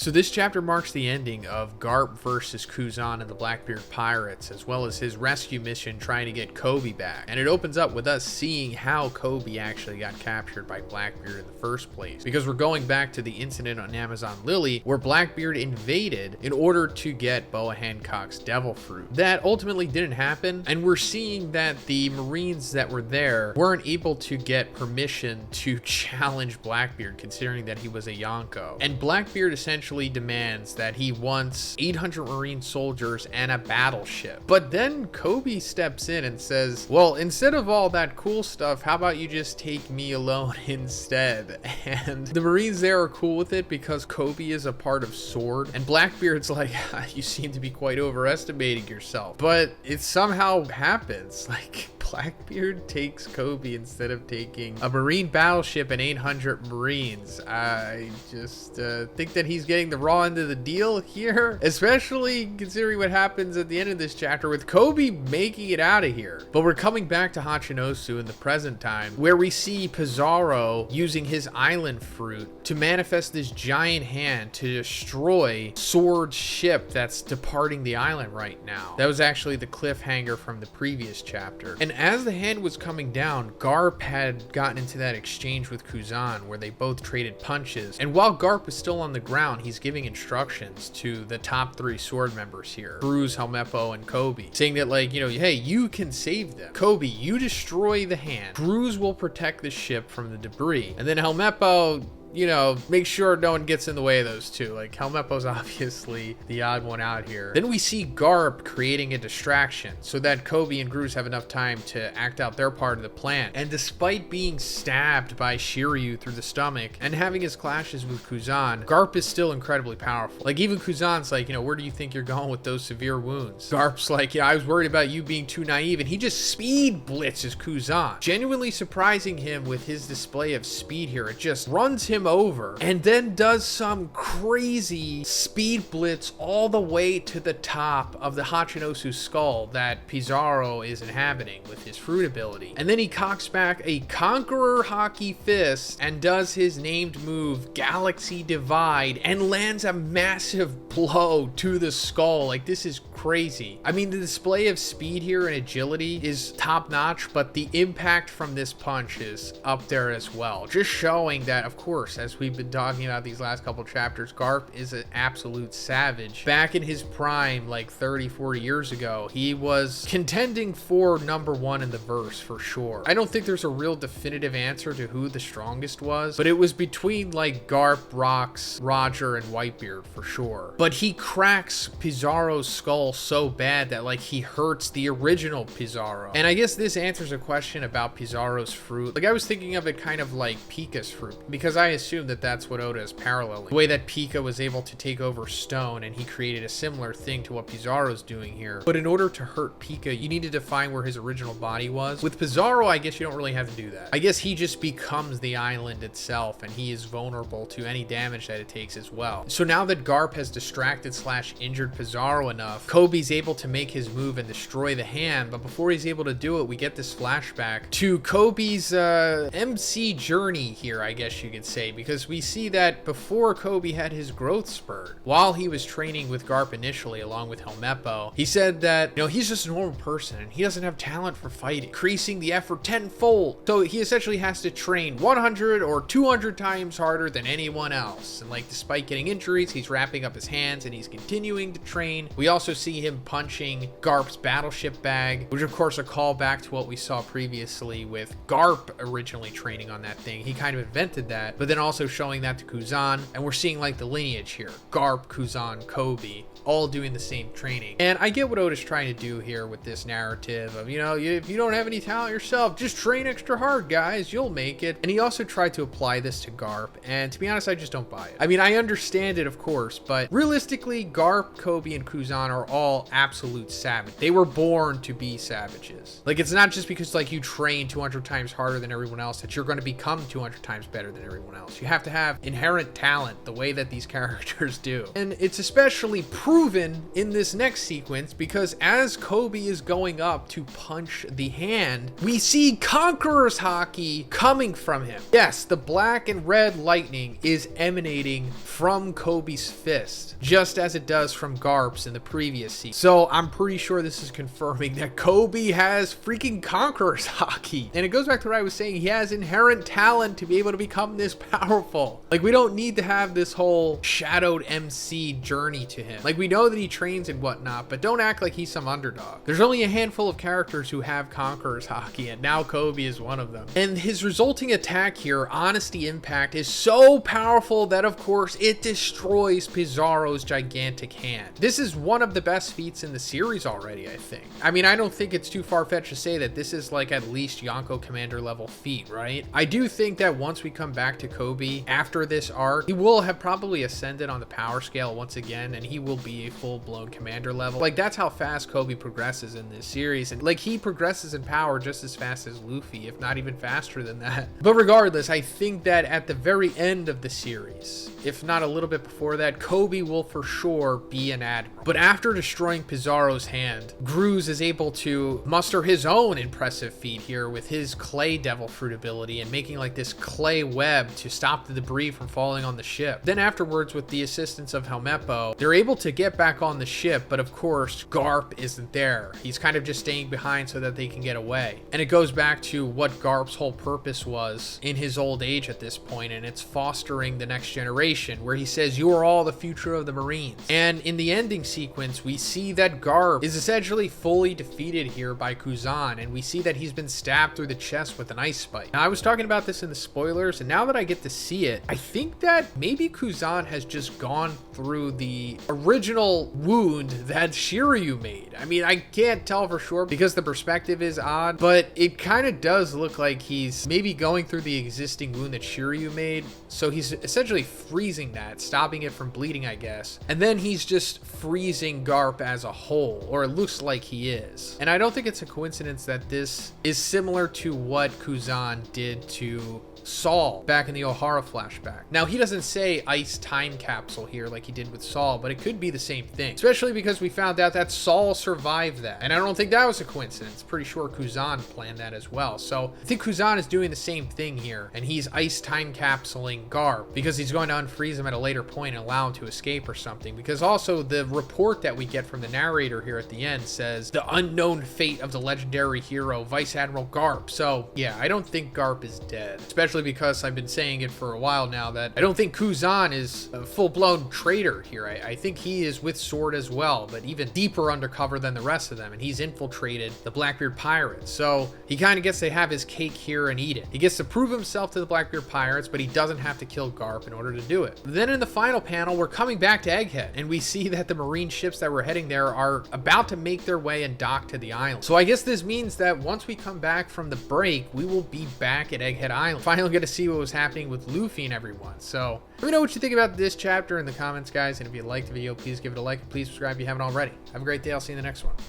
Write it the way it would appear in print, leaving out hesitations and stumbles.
So this chapter marks the ending of Garp versus Kuzan and the Blackbeard Pirates, as well as his rescue mission trying to get Kobe back. And it opens up with us seeing how Kobe actually got captured by Blackbeard in the first place, because we're going back to the incident on Amazon Lily where Blackbeard invaded in order to get Boa Hancock's devil fruit. That ultimately didn't happen, and we're seeing that the Marines that were there weren't able to get permission to challenge Blackbeard, considering that he was a Yonko. And Blackbeard essentially demands that he wants 800 Marine soldiers and a battleship. But then Kobe steps in and says, well, instead of all that cool stuff, how about you just take me alone instead? And the Marines there are cool with it because Kobe is a part of Sword, and Blackbeard's like, you seem to be quite overestimating yourself. But it somehow happens. Like, Blackbeard takes Kobe instead of taking a Marine battleship and 800 Marines. I just think that he's getting the raw end of the deal here, especially considering what happens at the end of this chapter with Kobe making it out of here. But we're coming back to Hachinosu in the present time, where we see Pizarro using his island fruit to manifest this giant hand to destroy Sword's ship that's departing the island right now. That was actually the cliffhanger from the previous chapter. And as the hand was coming down, Garp had gotten into that exchange with Kuzan where they both traded punches. And while Garp is still on the ground, he's giving instructions to the top 3 Sword members here, Cruz, Helmeppo, and Kobe, saying that, like, you know, hey, you can save them. Kobe, you destroy the hand. Cruz will protect the ship from the debris. And then Helmeppo, you know, make sure no one gets in the way of those two. Like, Helmeppo's obviously the odd one out here. Then we see Garp creating a distraction so that Kobe and Cruz have enough time to act out their part of the plan. And despite being stabbed by Shiryu through the stomach and having his clashes with Kuzan, Garp is still incredibly powerful. Like, even Kuzan's like, you know, where do you think you're going with those severe wounds? Garp's like, yeah, I was worried about you being too naive, and he just speed blitzes Kuzan, genuinely surprising him with his display of speed here. It just runs him over and then does some crazy speed blitz all the way to the top of the Hachinosu skull that Pizarro is inhabiting with his fruit ability. And then he cocks back a Conqueror Hockey Fist and does his named move, Galaxy Divide, and lands a massive blow to the skull. Like, this is crazy. I mean, the display of speed here and agility is top notch, but the impact from this punch is up there as well. Just showing that, of course, as we've been talking about these last couple chapters, Garp is an absolute savage. Back in his prime, like 30, 40 years ago, he was contending for #1 in the verse for sure. I don't think there's a real definitive answer to who the strongest was, but it was between like Garp, Rox, Roger, and Whitebeard for sure. But he cracks Pizarro's skull so bad that like he hurts the original Pizarro. And I guess this answers a question about Pizarro's fruit. Like, I was thinking of it kind of like Pika's fruit, because I assume that that's what Oda is paralleling. The way that Pika was able to take over stone, and he created a similar thing to what Pizarro's doing here. But in order to hurt Pika, you need to define where his original body was. With Pizarro, I guess you don't really have to do that. I guess he just becomes the island itself, and he is vulnerable to any damage that it takes as well. So now that Garp has distracted / injured Pizarro enough, Kobe's able to make his move and destroy the hand. But before he's able to do it, we get this flashback to Kobe's MC journey here, I guess you could say, because we see that before Kobe had his growth spurt, while he was training with Garp initially along with Helmeppo, he said that, you know, he's just a normal person and he doesn't have talent for fighting, increasing the effort tenfold. So he essentially has to train 100 or 200 times harder than anyone else. And like, despite getting injuries, he's wrapping up his hands and he's continuing to train. We also see him punching Garp's battleship bag, which of course a callback to what we saw previously with Garp originally training on that thing. He kind of invented that, but then also showing that to Kuzan, and we're seeing like the lineage here, Garp, Kuzan, Kobe, all doing the same training. And I get what Oda's trying to do here with this narrative of, you know, if you don't have any talent yourself, just train extra hard, guys, you'll make it. And he also tried to apply this to Garp, and to be honest, I just don't buy it. I mean, I understand it, of course, but realistically, Garp, Kobe, and Kuzan are all absolute savage. They were born to be savages. Like, it's not just because like you train 200 times harder than everyone else that you're going to become 200 times better than everyone else. You have to have inherent talent the way that these characters do. And it's especially proven in this next sequence because as Kobe is going up to punch the hand, we see Conqueror's Haki coming from him. Yes, the black and red lightning is emanating from Kobe's fist, just as it does from Garp's in the previous scene. So I'm pretty sure this is confirming that Kobe has freaking Conqueror's Haki. And it goes back to what I was saying, he has inherent talent to be able to become this powerful. Like, we don't need to have this whole shadowed MC journey to him. Like, we know that he trains and whatnot, but don't act like he's some underdog. There's only a handful of characters who have Conqueror's Haki, and now Kobe is one of them. And his resulting attack here, Honesty Impact, is so powerful that of course it destroys Pizarro's gigantic hand. This is one of the best feats in the series already, I think. I mean, I don't think it's too far-fetched to say that this is like at least Yonko Commander level feat, right? I do think that once we come back to Kobe after this arc, he will have probably ascended on the power scale once again, and he will be a full-blown commander level. Like, that's how fast Kobe progresses in this series, and like he progresses in power just as fast as Luffy, if not even faster than that. But regardless, I think that at the very end of the series, if not a little bit before that, Kobe will for sure be an admiral. But after destroying Pizarro's hand, Gruz is able to muster his own impressive feat here with his clay devil fruit ability and making like this clay web to stop the debris from falling on the ship. Then afterwards, with the assistance of Helmeppo, they're able to get back on the ship, but of course Garp isn't there. He's kind of just staying behind so that they can get away. And it goes back to what Garp's whole purpose was in his old age at this point, and it's fostering the next generation, where he says, "You are all the future of the Marines." And in the ending sequence, we see that Garp is essentially fully defeated here by Kuzan, and we see that he's been stabbed through the chest with an ice spike. Now, I was talking about this in the spoilers, and now that I get to see it, I think that maybe Kuzan has just gone through the original wound that Shiryu made. I mean, I can't tell for sure because the perspective is odd, but it kind of does look like he's maybe going through the existing wound that Shiryu made. So he's essentially freezing that, stopping it from bleeding, I guess. And then he's just freezing Garp as a whole, or it looks like he is. And I don't think it's a coincidence that this is similar to what Kuzan did to Saul back in the Ohara flashback. Now, he doesn't say ice time capsule here like he did with Saul, but it could be the same thing, especially because we found out that Saul survived that. And I don't think that was a coincidence. Pretty sure Kuzan planned that as well. So I think Kuzan is doing the same thing here, and he's ice time capsuling Garp because he's going to unfreeze him at a later point and allow him to escape or something. Because also the report that we get from the narrator here at the end says the unknown fate of the legendary hero Vice Admiral Garp. So yeah, I don't think Garp is dead, especially because I've been saying it for a while now that I don't think Kuzan is a full-blown traitor here. I think he is with Sword as well, but even deeper undercover than the rest of them, and he's infiltrated the Blackbeard Pirates. So he kind of gets to have his cake here and eat it. He gets to prove himself to the Blackbeard Pirates, but he doesn't have to kill Garp in order to do it. Then in the final panel, we're coming back to Egghead, and we see that the Marine ships that were heading there are about to make their way and dock to the island. So I guess this means that once we come back from the break, we will be back at Egghead Island. Finally get to see what was happening with Luffy and everyone. So let me know what you think about this chapter in the comments, guys, and if you liked the video, please give it a like and please subscribe if you haven't already. Have a great day. I'll see you in the next one.